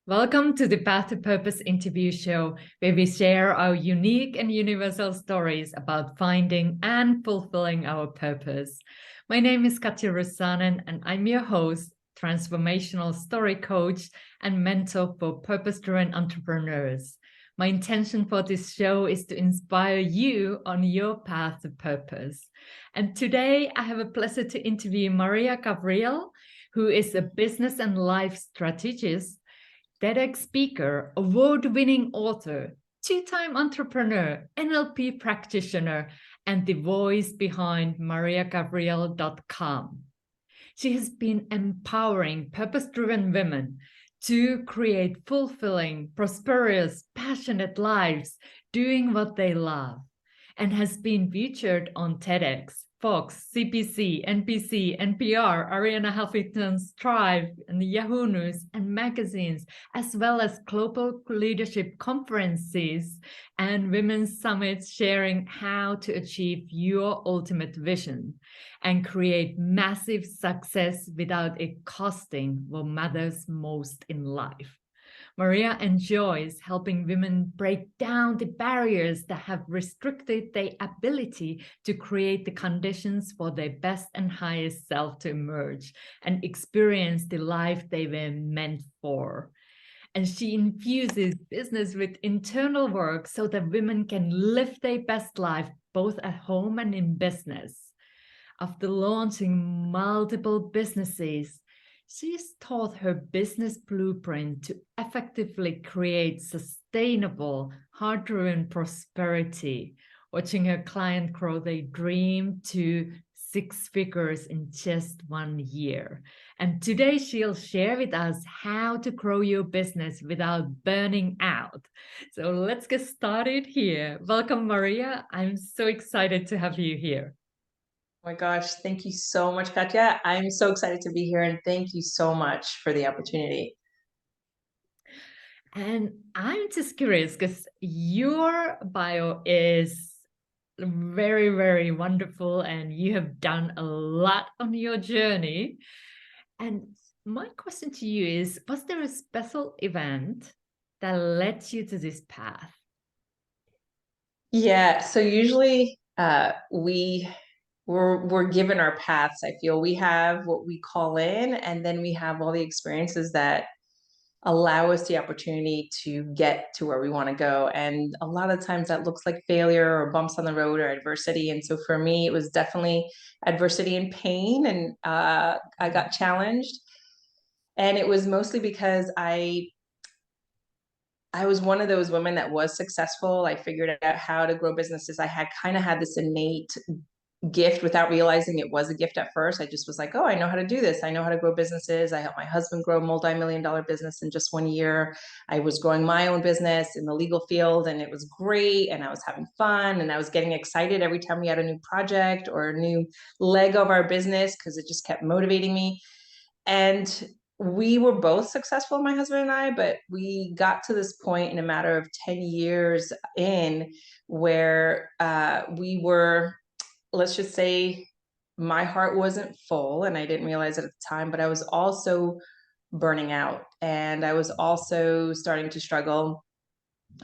Welcome to the Path to Purpose interview show, where we share our unique and universal stories about finding and fulfilling our purpose. My name is Katja Rusanen, and I'm your host, transformational story coach, and mentor for purpose-driven entrepreneurs. My intention for this show is to inspire you on your path to purpose. And today I have a pleasure to interview Maria Gavriel, who is a business and life strategist, TEDx speaker, award-winning author, two-time entrepreneur, NLP practitioner, and the voice behind mariagavriel.com. She has been empowering purpose-driven women to create fulfilling, prosperous, passionate lives, doing what they love, and has been featured on TEDx, Fox, CBC, NBC, NPR, Ariana Huffington's Thrive, and Yahoo News, and magazines, as well as global leadership conferences and women's summits, sharing how to achieve your ultimate vision and create massive success without it costing what matters most in life. Maria enjoys helping women break down the barriers that have restricted their ability to create the conditions for their best and highest self to emerge and experience the life they were meant for. And she infuses business with internal work so that women can live their best life both at home and in business. After launching multiple businesses, she's taught her business blueprint to effectively create sustainable, heart-driven prosperity, watching her client grow their dream to 6 figures in just 1 year. And today she'll share with us how to grow your business without burning out. So let's get started here. Welcome, Maria. I'm so excited to have you here. Oh my gosh, thank you so much, Katya. I'm so excited to be here, and thank you so much for the opportunity. And I'm just curious because your bio is very, very wonderful, and you have done a lot on your journey. And my question to you is, was there a special event that led you to this path? Yeah, so usually we're given our paths. I feel we have what we call in, and then we have all the experiences that allow us the opportunity to get to where we want to go. And a lot of times that looks like failure or bumps on the road or adversity. And so for me, it was definitely adversity and pain, and I got challenged. And it was mostly because I was one of those women that was successful. I figured out how to grow businesses. I had kind of had this innate gift without realizing it was a gift at first. I just was like, oh, I know how to do this. I know how to grow businesses. I helped my husband grow a multi-million-dollar business in just 1 year. I was growing my own business in the legal field, and it was great. And I was having fun, and I was getting excited every time we had a new project or a new leg of our business because it just kept motivating me. And we were both successful, my husband and I, but we got to this point in a matter of 10 years in where we were, let's just say, my heart wasn't full, and I didn't realize it at the time, but I was also burning out, and I was also starting to struggle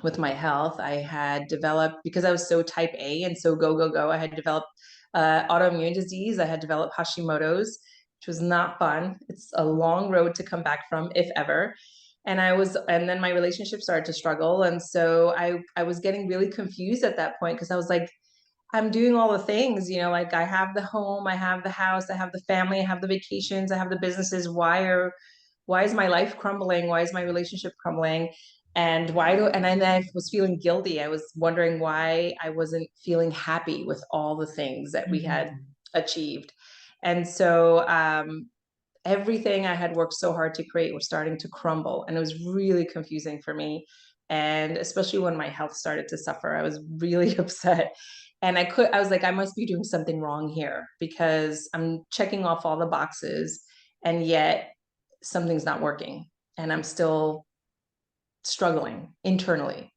with my health. I had developed, because I was so type A and so go, go, go, I had developed autoimmune disease. I had developed Hashimoto's, which was not fun. It's a long road to come back from, if ever. And then my relationship started to struggle. And so I was getting really confused at that point because I was like, I'm doing all the things, like I have the home, I have the house, I have the family, I have the vacations, I have the businesses. Why is my life crumbling? Why is my relationship crumbling? And then I was feeling guilty. I was wondering why I wasn't feeling happy with all the things that we had achieved. And so everything I had worked so hard to create was starting to crumble, and it was really confusing for me. And especially when my health started to suffer, I was really upset. And I was like, I must be doing something wrong here because I'm checking off all the boxes, and yet something's not working, and I'm still struggling internally.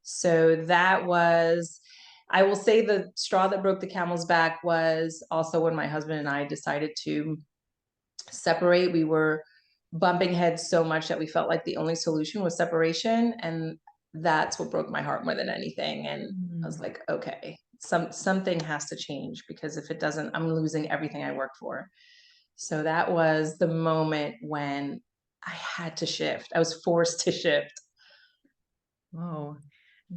So that was, I will say, the straw that broke the camel's back was also when my husband and I decided to separate. We were bumping heads so much that we felt like the only solution was separation. And that's what broke my heart more than anything. And I was like, okay, something has to change, because if it doesn't, I'm losing everything I work for. So that was the moment when I had to shift. I was forced to shift. Wow.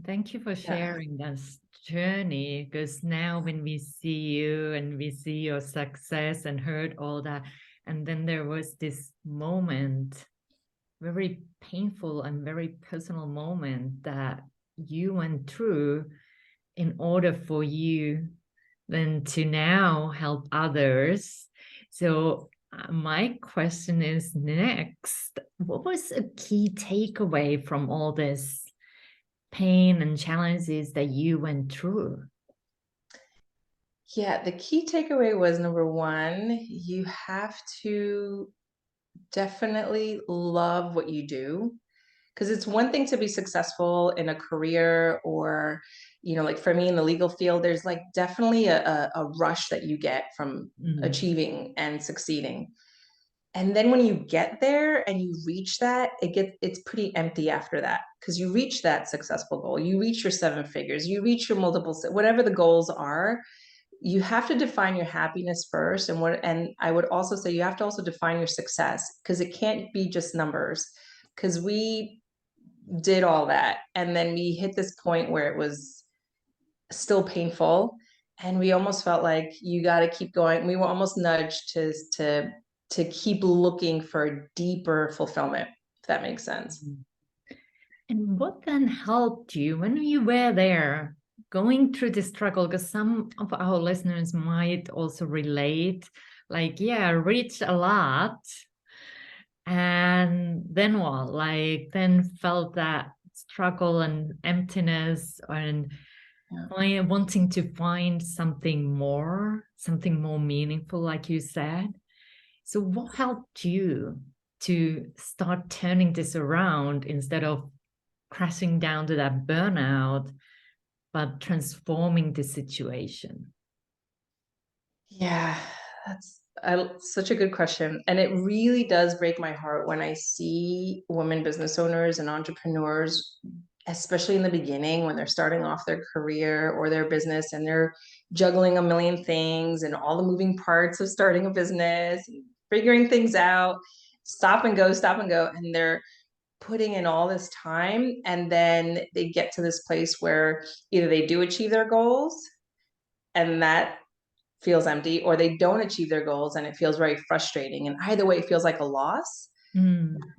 Thank you for Yeah. sharing this journey, because now when we see you and we see your success and heard all that, and then there was this moment, very painful and very personal moment that you went through in order for you then to now help others. So my question is next, what was a key takeaway from all this pain and challenges that you went through? Yeah, the key takeaway was, number one, you have to definitely love what you do. Because it's one thing to be successful in a career, or, like for me in the legal field, there's like definitely a rush that you get from achieving and succeeding. And then when you get there and you reach that, it's pretty empty after that, because you reach that successful goal, you reach your 7 figures, you reach your multiple, whatever the goals are. You have to define your happiness first, and I would also say you have to also define your success, because it can't be just numbers. Because we did all that, and then we hit this point where it was still painful, and we almost felt like you got to keep going. We were almost nudged to keep looking for deeper fulfillment, if that makes sense. And what then helped you when you were there going through the struggle? Because some of our listeners might also relate, like, yeah, reached a lot. And then what? Like, then felt that struggle and emptiness and wanting to find something more meaningful, like you said. So, what helped you to start turning this around instead of crashing down to that burnout, but transforming the situation? Yeah, that's such a good question. And it really does break my heart when I see women business owners and entrepreneurs, especially in the beginning when they're starting off their career or their business, and they're juggling a million things and all the moving parts of starting a business, and figuring things out, stop and go. And they're putting in all this time, and then they get to this place where either they do achieve their goals, and that feels empty, or they don't achieve their goals and it feels very frustrating. And either way, it feels like a loss.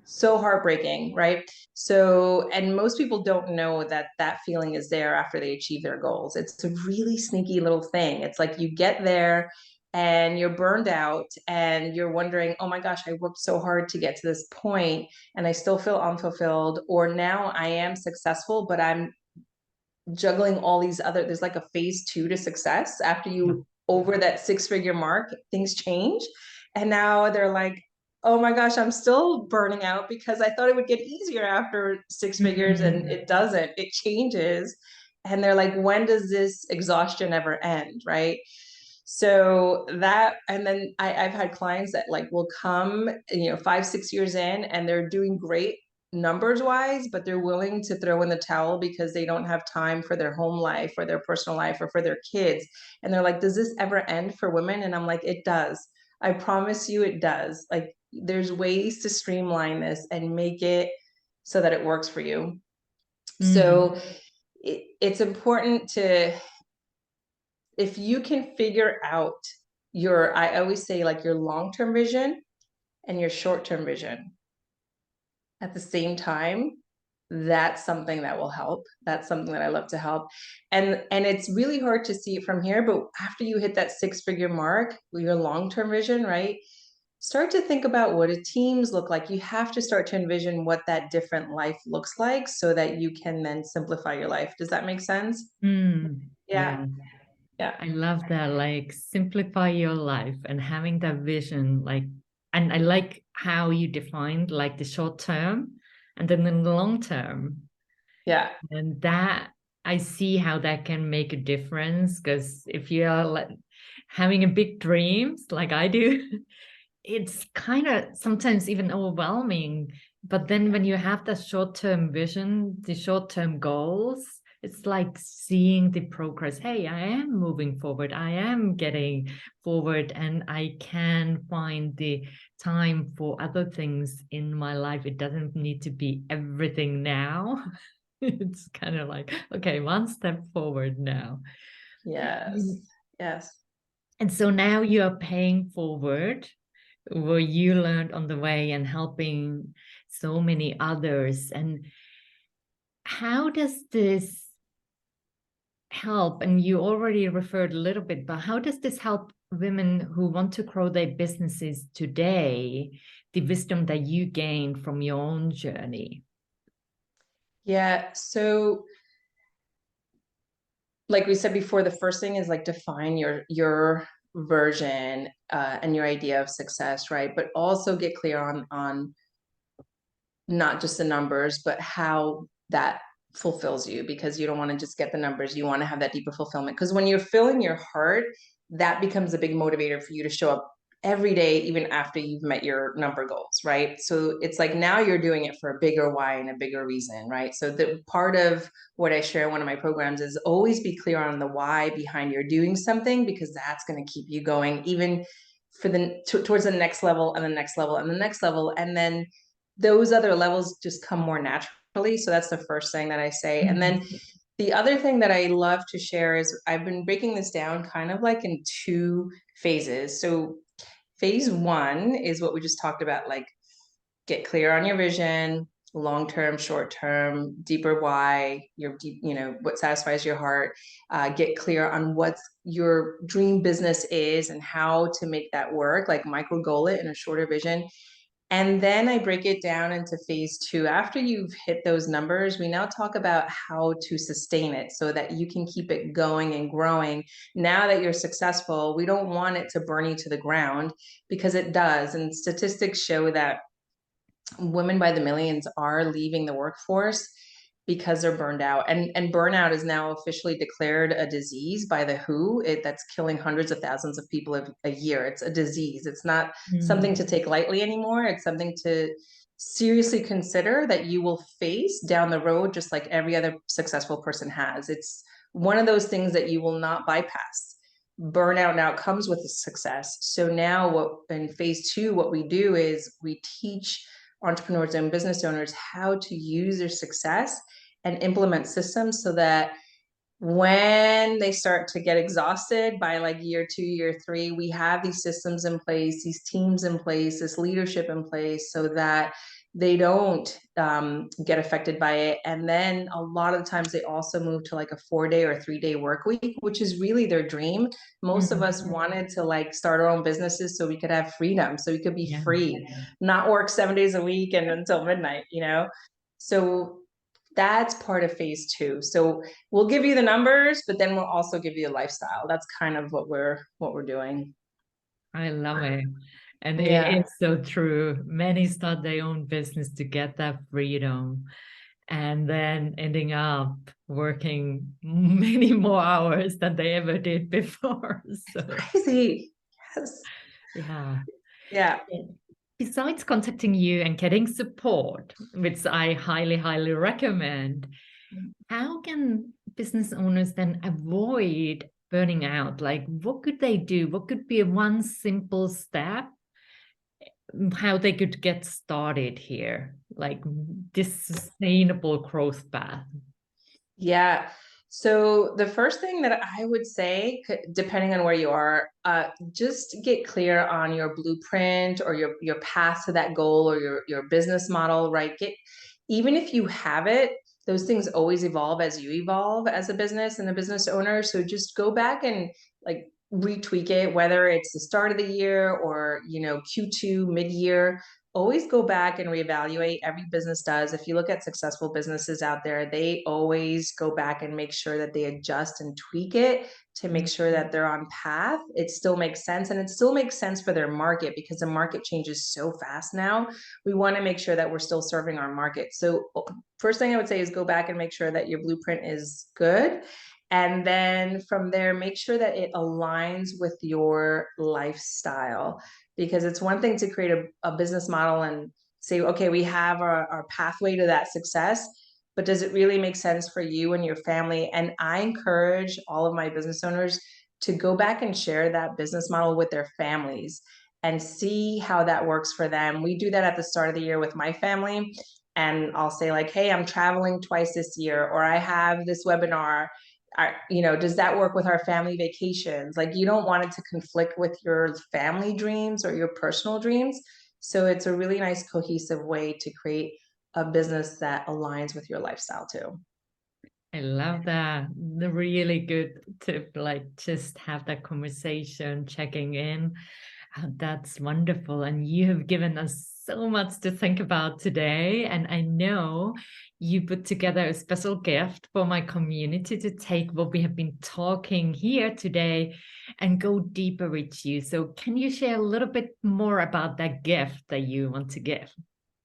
So heartbreaking, right? So, and most people don't know that that feeling is there after they achieve their goals. It's a really sneaky little thing. It's like you get there and you're burned out and you're wondering, oh my gosh, I worked so hard to get to this point and I still feel unfulfilled. Or now I am successful, but I'm juggling all these other, there's like a phase 2 to success. After you over that 6 figure mark, things change. And now they're like, oh my gosh, I'm still burning out, because I thought it would get easier after 6 figures, and it doesn't, it changes. And they're like, when does this exhaustion ever end, right? So that, and then I've had clients that like will come, 5, 6 years in, and they're doing great numbers wise, but they're willing to throw in the towel because they don't have time for their home life or their personal life or for their kids. And they're like, does this ever end for women? And I'm like, it does. I promise you it does. Like, there's ways to streamline this and make it so that it works for you. So it's important to, if you can figure out I always say, like, your long-term vision and your short-term vision at the same time, that's something that will help. That's something that I love to help. And it's really hard to see it from here, but after you hit that 6 figure mark, your long-term vision, right? Start to think about what do teams look like. You have to start to envision what that different life looks like so that you can then simplify your life. Does that make sense? Yeah. Yeah. Yeah. I love that, like simplify your life and having that vision, like, and I like how you defined like the short term and then the long term. Yeah. And that I see how that can make a difference, because if you are like having a big dreams like I do, it's kind of sometimes even overwhelming. But then when you have that short-term vision, the short-term goals, it's like seeing the progress. Hey, I am moving forward. I am getting forward, and I can find the time for other things in my life. It doesn't need to be everything now. It's kind of like, okay, one step forward now. Yes. Yes. And so now you are paying forward what you learned on the way and helping so many others. And how does this help? And you already referred a little bit, but how does this help women who want to grow their businesses today, the wisdom that you gained from your own journey? Yeah. So like we said before, the first thing is like define your version and your idea of success, right? But also get clear on not just the numbers, but how that fulfills you, because you don't want to just get the numbers. You want to have that deeper fulfillment. Because when you're filling your heart, that becomes a big motivator for you to show up every day, even after you've met your number goals, right? So it's like now you're doing it for a bigger why and a bigger reason, right? So the part of what I share in one of my programs is always be clear on the why behind you're doing something, because that's going to keep you going even for the towards the next level and the next level and the next level. And then those other levels just come more naturally. So that's the first thing that I say. And then the other thing that I love to share is I've been breaking this down kind of like in two phases. So phase one is what we just talked about, like get clear on your vision, long term, short term, deeper why, your deep, what satisfies your heart. Get clear on what your dream business is and how to make that work, like micro goal it in a shorter vision. And then I break it down into phase two. After you've hit those numbers, we now talk about how to sustain it so that you can keep it going and growing. Now that you're successful, we don't want it to burn you to the ground, because it does. And statistics show that women by the millions are leaving the workforce because they're burned out. And burnout is now officially declared a disease by the WHO. That's killing hundreds of thousands of people a year. It's a disease. It's not something to take lightly anymore. It's something to seriously consider that you will face down the road, just like every other successful person has. It's one of those things that you will not bypass. Burnout now comes with a success. So now what in phase two, what we do is we teach entrepreneurs and business owners how to use their success and implement systems so that when they start to get exhausted by like year two, year three, we have these systems in place, these teams in place, this leadership in place, so that they don't get affected by it. And then a lot of the times they also move to like a 4-day or 3-day work week, which is really their dream. Most of us wanted to like start our own businesses so we could have freedom, so we could be free, not work 7 days a week and until midnight, So that's part of phase two. So we'll give you the numbers, but then we'll also give you a lifestyle. That's kind of what we're doing. I love it. And Yeah. it's so true. Many start their own business to get that freedom and then ending up working many more hours than they ever did before. So Crazy. Yes. yeah. Yeah. Besides contacting you and getting support, which I highly, highly recommend, how can business owners then avoid burning out? Like, what could they do? What could be one simple step how they could get started here, like this sustainable growth path? Yeah. So the first thing that I would say, depending on where you are, just get clear on your blueprint or your path to that goal, or your business model, right? Even if you have it, those things always evolve as you evolve as a business and a business owner. So just go back and like retweak it, whether it's the start of the year or Q2 mid-year. Always go back and reevaluate. Every business does. If you look at successful businesses out there, they always go back and make sure that they adjust and tweak it to make sure that they're on path. It still makes sense, and it still makes sense for their market, because the market changes so fast now. We want to make sure that we're still serving our market. So first thing I would say is go back and make sure that your blueprint is good. And then from there, make sure that it aligns with your lifestyle. because it's one thing to create a business model and say, okay, we have our pathway to that success, but does it really make sense for you and your family? And I encourage all of my business owners to go back and share that business model with their families and see how that works for them. We do that at the start of the year with my family. And I'll say like, hey, I'm traveling twice this year, or I have this webinar. Does that work with our family vacations? Like, you don't want it to conflict with your family dreams or your personal dreams. So it's a really nice cohesive way to create a business that aligns with your lifestyle too. I love that. The really good tip, like just have that conversation, checking in. That's wonderful. And you have given us so much to think about today. And I know you put together a special gift for my community to take what we have been talking here today and go deeper with you. So can you share a little bit more about that gift that you want to give?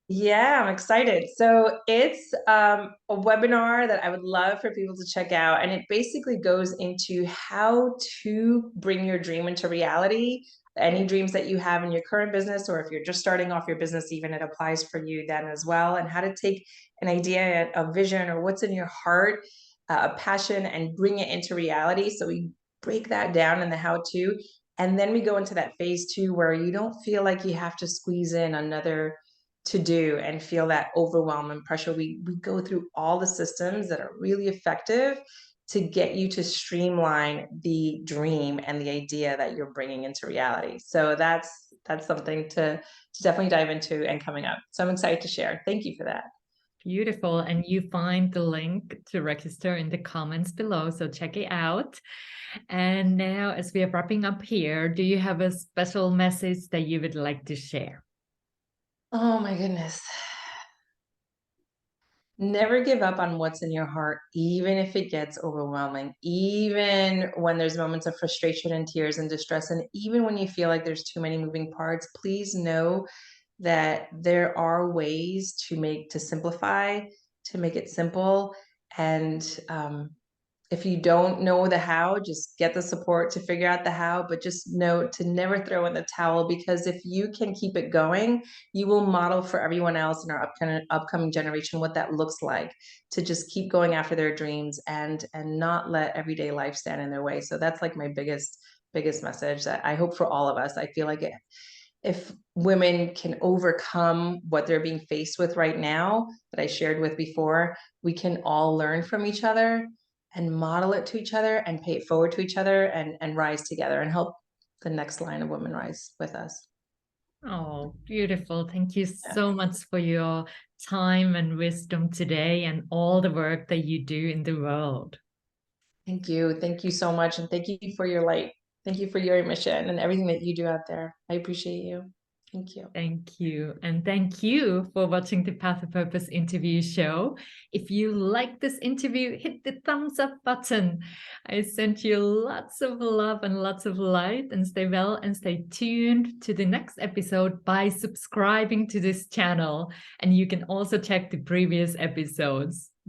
Yeah, I'm excited. So it's a webinar that I would love for people to check out. And it basically goes into how to bring your dream into reality. Any dreams that you have in your current business, or if you're just starting off your business, even it applies for you then as well. And how to take an idea, a vision, or what's in your heart, a passion, and bring it into reality. So we break that down in the how to. And then we go into that phase 2 where you don't feel like you have to squeeze in another to do and feel that overwhelm and pressure. We go through all the systems that are really effective to get you to streamline the dream and the idea that you're bringing into reality. So that's something to definitely dive into and coming up. So I'm excited to share. Thank you for that. Beautiful. And you find the link to register in the comments below. So check it out. And now, as we are wrapping up here, do you have a special message that you would like to share? Oh my goodness. Never give up on what's in your heart, even if it gets overwhelming, even when there's moments of frustration and tears and distress, and even when you feel like there's too many moving parts. Please know that there are ways to simplify, to make it simple. And if you don't know the how, just get the support to figure out the how, but just know to never throw in the towel, because if you can keep it going, you will model for everyone else in our upcoming generation what that looks like, to just keep going after their dreams and not let everyday life stand in their way. So that's like my biggest message that I hope for all of us. I feel like if women can overcome what they're being faced with right now that I shared with before, we can all learn from each other and model it to each other and pay it forward to each other and rise together and help the next line of women rise with us. Oh, beautiful. Thank you Yeah. so much for your time and wisdom today and all the work that you do in the world. Thank you. Thank you so much. And thank you for your light. Thank you for your mission and everything that you do out there. I appreciate you. Thank you. Thank you. And thank you for watching the Path of Purpose interview show. If you like this interview, hit the thumbs up button. I sent you lots of love and lots of light, and stay well and stay tuned to the next episode by subscribing to this channel. And you can also check the previous episodes.